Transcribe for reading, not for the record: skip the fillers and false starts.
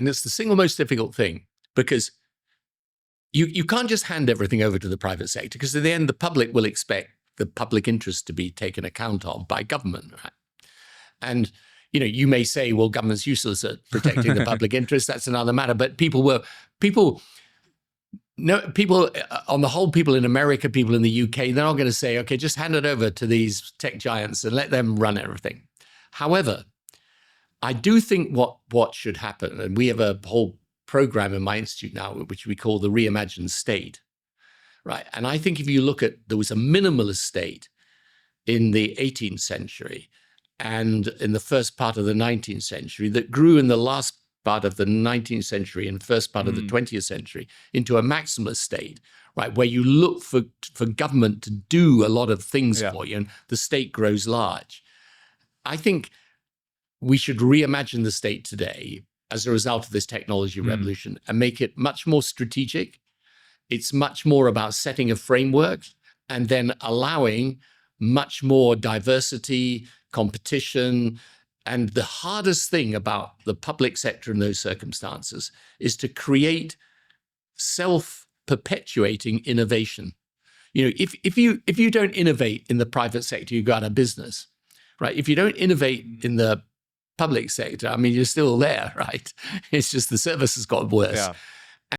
And it's the single most difficult thing, because you can't just hand everything over to the private sector, because in the end, the public will expect the public interest to be taken account of by government, right? And you may say, well, government's useless at protecting the public interest. That's another matter. But people on the whole, people in America, people in the UK, they're not going to say, okay, just hand it over to these tech giants and let them run everything. However, I do think what should happen, and we have a whole program in my institute now, which we call the Reimagined State, right? And I think if you look at, there was a minimalist state in the 18th century and in the first part of the 19th century that grew in the last part of the 19th century and first part of the 20th century into a maximalist state, right? Where you look for government to do a lot of things for you and the state grows large. I think we should reimagine the state today as a result of this technology revolution and make it much more strategic. It's much more about setting a framework and then allowing much more diversity, competition. And the hardest thing about the public sector in those circumstances is to create self-perpetuating innovation. If you don't innovate in the private sector, you go out of business, right? If you don't innovate in the public sector, I mean, you're still there, right? It's just the service has got worse.